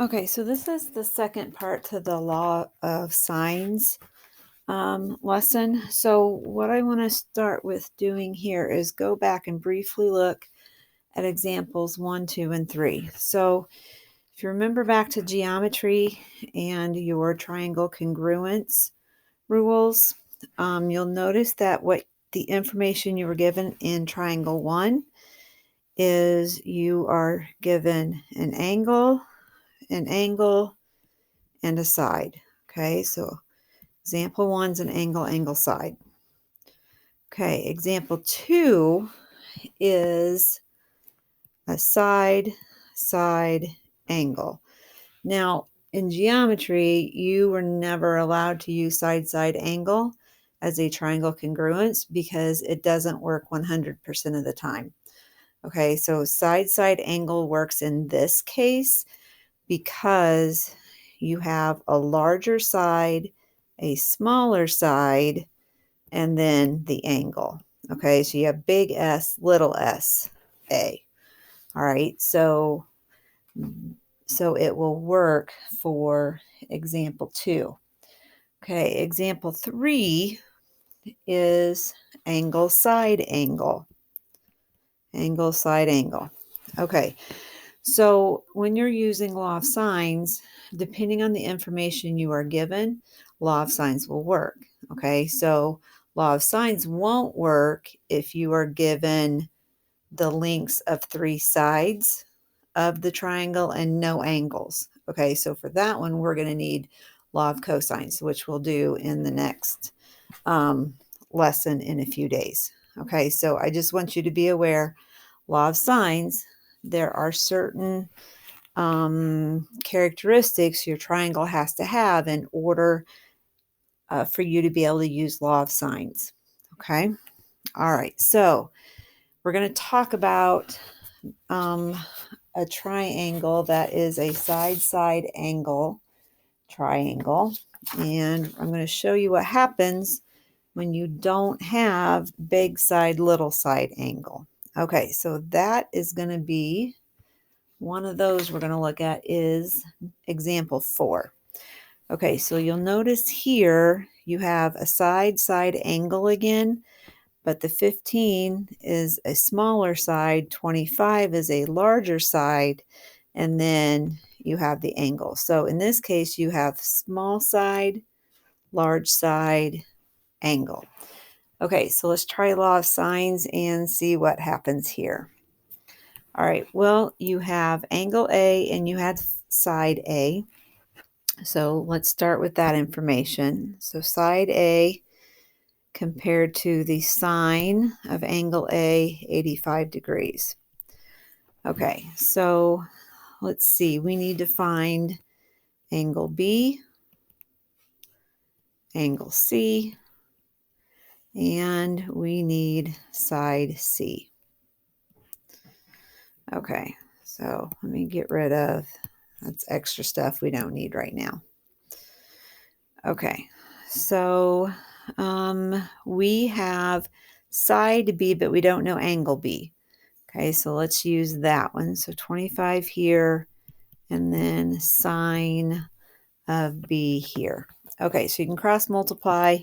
Okay, so this is the second part to the law of sines lesson. So what I want to start with doing here is go back and briefly look at examples 1, 2, and 3. So if you remember back to geometry and your triangle congruence rules, you'll notice that what the information you were given in triangle 1 is you are given an angle, and a side. Okay, so example 1's an angle, angle, side. Okay, example 2 is a side, side, angle. Now, in geometry, you were never allowed to use side, side, angle as a triangle congruence because it doesn't work 100% of the time. Okay, so side, side, angle works in this case because you have a larger side, a smaller side, and then the angle. Okay, so you have big S, little s, A. All right, so it will work for example 2. Okay, example 3 is angle, side, angle. Angle, side, angle. Okay, so when you're using law of sines, depending on the information you are given, law of sines will work. Okay, so law of sines won't work if you are given the lengths of 3 sides of the triangle and no angles. Okay, so for that one, we're going to need law of cosines, which we'll do in the next lesson in a few days. Okay, so I just want you to be aware, law of sines, there are certain characteristics your triangle has to have in order for you to be able to use law of sines. Okay, all right, so we're going to talk about a triangle that is a side-side angle triangle, and I'm going to show you what happens when you don't have big side, little side angle. Okay, so that is going to be one of those we're going to look at is example 4. Okay, so you'll notice here you have a side angle again, but the 15 is a smaller side, 25 is a larger side, and then you have the angle. So in this case, you have small side, large side, angle. Okay, so let's try law of sines and see what happens here. All right, well, you have angle A and you had side A. So let's start with that information. So side A compared to the sine of angle A, 85 degrees. Okay, so let's see. We need to find angle B, angle C, and we need side C. Okay, so let me get rid of, that's extra stuff we don't need right now. Okay, so we have side B, but we don't know angle B. Okay, so let's use that one. So 25 here, and then sine of B here. Okay, so you can cross multiply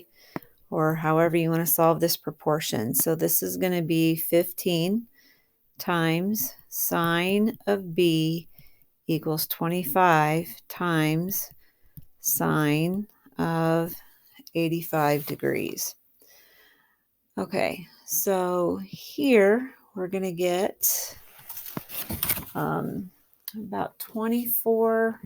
or however you want to solve this proportion. So this is going to be 15 times sine of B equals 25 times sine of 85 degrees. Okay, so here we're going to get about 24.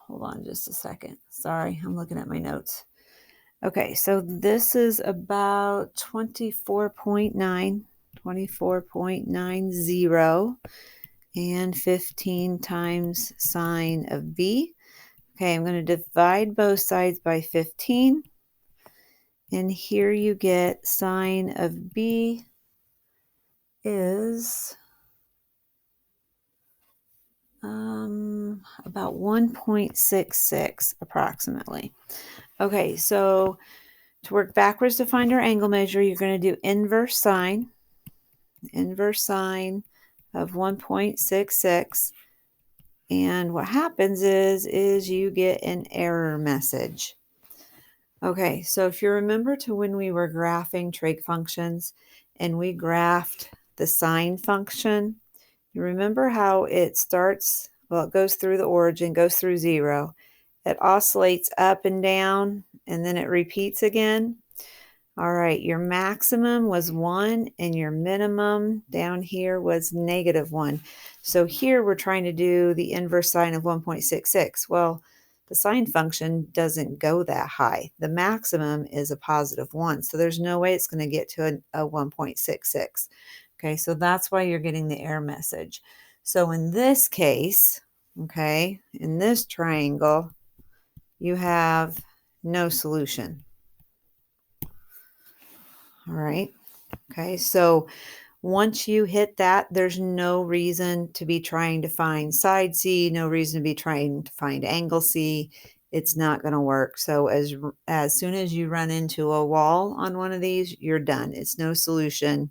Hold on just a second. Sorry, I'm looking at my notes. Okay, so this is about 24.90, and 15 times sine of B. Okay, I'm going to divide both sides by 15. And here you get sine of B is about 1.66 approximately. Okay, so to work backwards to find our angle measure, you're going to do inverse sine. inverse sine of 1.66. And what happens is you get an error message. Okay, so if you remember to when we were graphing trig functions and we graphed the sine function, you remember how it starts, well, it goes through the origin, goes through 0. It oscillates up and down, and then it repeats again. All right, your maximum was 1, and your minimum down here was -1. So here we're trying to do the inverse sine of 1.66. Well, the sine function doesn't go that high. The maximum is a +1, so there's no way it's going to get to a 1.66. Okay, so that's why you're getting the error message. So in this case, okay, in this triangle, you have no solution. All right, okay, so once you hit that, there's no reason to be trying to find side C, no reason to be trying to find angle C. It's not going to work. So as soon as you run into a wall on one of these, you're done. It's no solution.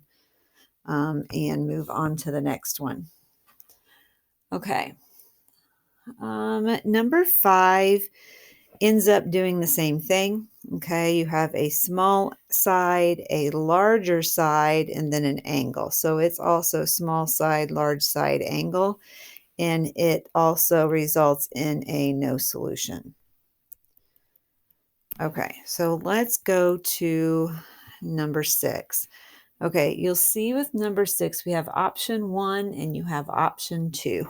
And move on to the next one. Okay. Number 5 ends up doing the same thing. Okay, you have a small side, a larger side, and then an angle. So it's also small side, large side angle, and it also results in a no solution. Okay, so let's go to number 6. Okay, you'll see with number 6, we have option 1 and you have option 2.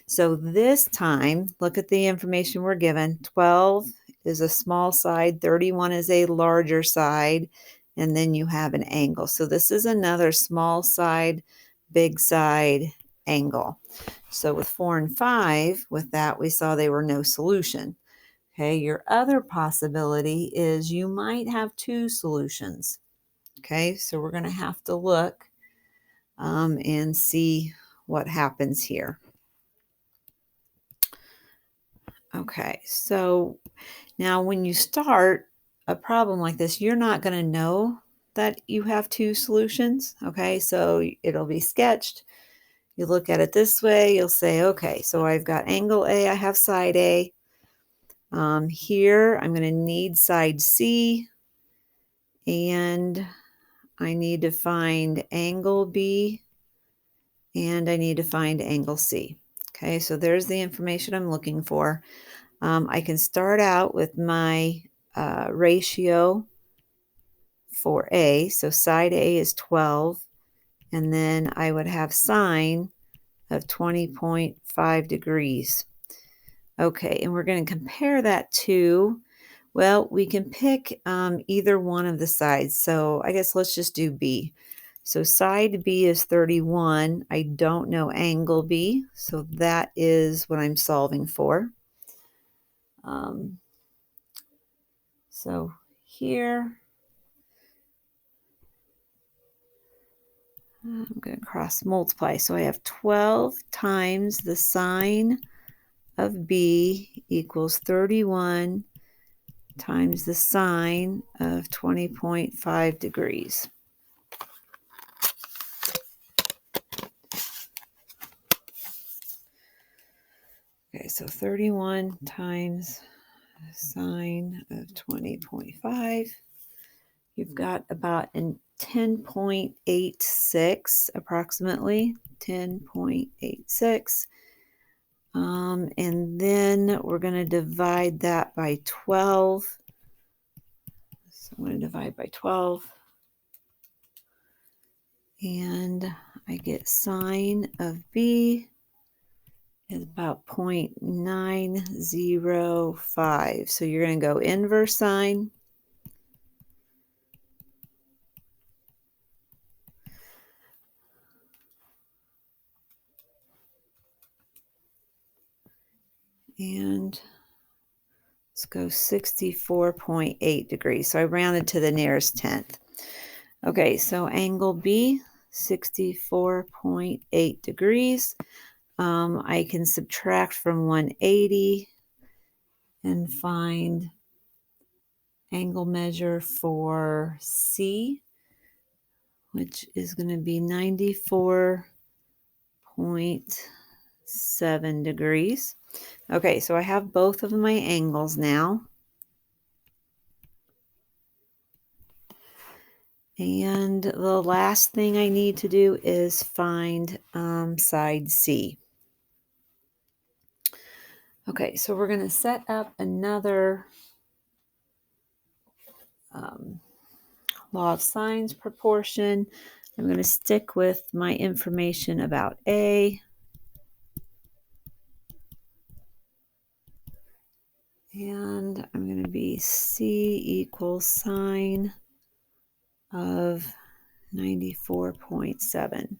So this time, look at the information we're given. 12 is a small side, 31 is a larger side, and then you have an angle. So this is another small side, big side angle. So with 4 and 5, with that, we saw they were no solution. Okay, your other possibility is you might have 2 solutions. Okay, so we're going to have to look and see what happens here. Okay, so now when you start a problem like this, you're not going to know that you have 2 solutions. Okay, so it'll be sketched. You look at it this way, you'll say, okay, so I've got angle A, I have side A. Here, I'm going to need side C, and I need to find angle B, and I need to find angle C. Okay, so there's the information I'm looking for. I can start out with my ratio for A. So side A is 12, and then I would have sine of 20.5 degrees. Okay, and we're going to compare that to, well, we can pick either one of the sides. So I guess let's just do B. So side B is 31. I don't know angle B, so that is what I'm solving for. So here, I'm going to cross multiply. So I have 12 times the sine of B equals 31 times the sine of 20.5 degrees. Okay, so 31 times sine of 20.5. You've got about a 10.86 approximately, 10.86. And then we're going to divide that by 12. So I'm going to divide by 12. And I get sine of B is about 0.905. So you're going to go inverse sine. And let's go 64.8 degrees. So I rounded to the nearest tenth. Okay, so angle B, 64.8 degrees. I can subtract from 180 and find angle measure for C, which is going to be 94.7 degrees. Okay, so I have both of my angles now. And the last thing I need to do is find side C. Okay, so we're going to set up another law of sines proportion. I'm going to stick with my information about A. And I'm going to be C equals sine of 94.7.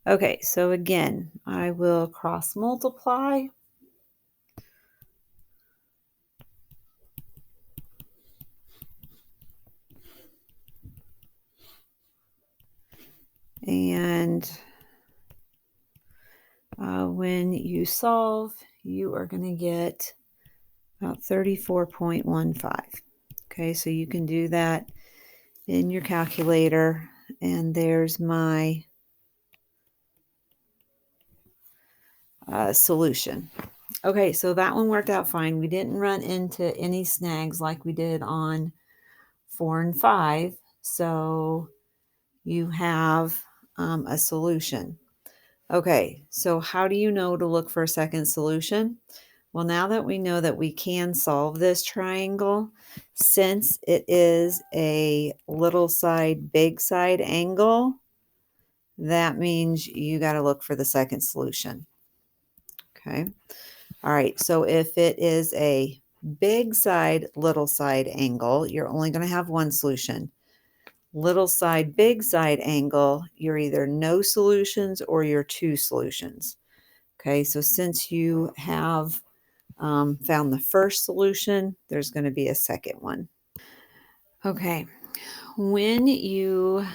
Okay, so again, I will cross multiply. And when you solve, you are going to get about 34.15. Okay, so you can do that in your calculator. And there's my solution. Okay, so that one worked out fine. We didn't run into any snags like we did on 4 and 5. So you have a solution. Okay, so how do you know to look for a second solution? Well, now that we know that we can solve this triangle, since it is a little side, big side angle, that means you got to look for the second solution. Okay. All right. So if it is a big side, little side angle, you're only going to have one solution. Little side, big side angle, you're either no solutions or you're two solutions. Okay. So since you have found the first solution, there's going to be a second one. Okay. When you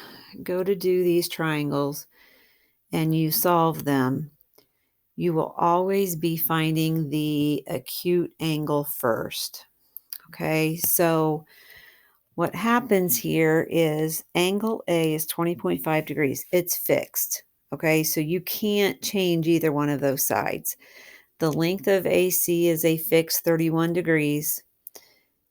go to do these triangles and you solve them, you will always be finding the acute angle first. Okay, so what happens here is angle A is 20.5 degrees. It's fixed. Okay, so you can't change either one of those sides. The length of AC is a fixed 31 degrees.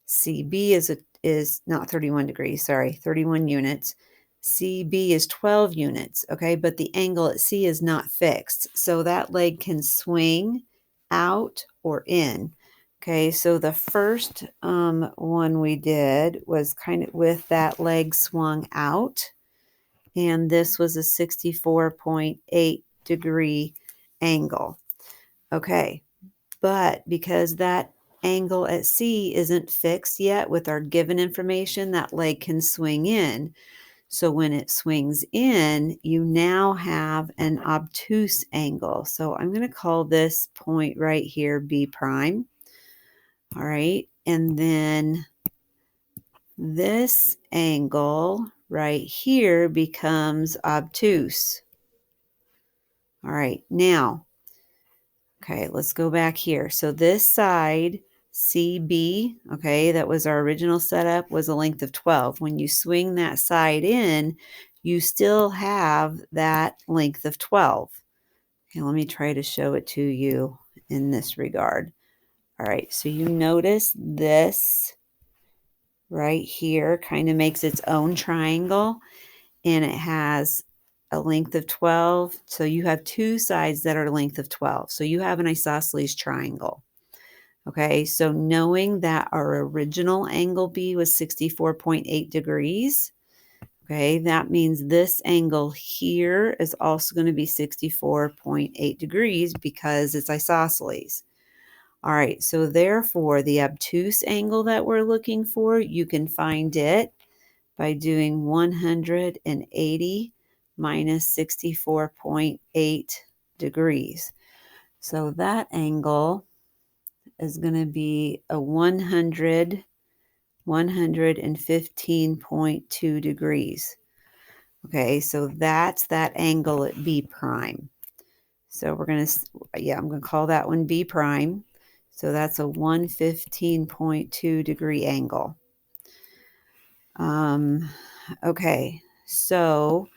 CB is not 31 degrees, sorry, 31 units. CB is 12 units, okay? But the angle at C is not fixed. So that leg can swing out or in. Okay, so the first one we did was kind of with that leg swung out. And this was a 64.8 degree angle. Okay, but because that angle at C isn't fixed yet with our given information, that leg can swing in. So when it swings in, you now have an obtuse angle. So I'm going to call this point right here B prime. All right. And then this angle right here becomes obtuse. All right. Now, okay, let's go back here. So this side, CB, okay, that was our original setup, was a length of 12. When you swing that side in, you still have that length of 12. Okay, let me try to show it to you in this regard. All right, so you notice this right here kind of makes its own triangle, and it has a length of 12. So you have two sides that are length of 12. So you have an isosceles triangle. Okay, so knowing that our original angle B was 64.8 degrees, okay, that means this angle here is also going to be 64.8 degrees because it's isosceles. All right, so therefore the obtuse angle that we're looking for, you can find it by doing 180 minus 64.8 degrees. So that angle is going to be a 115.2 degrees. Okay, so that's that angle at B prime. So we're going to, I'm going to call that one B prime. So that's a 115.2 degree angle. Okay, So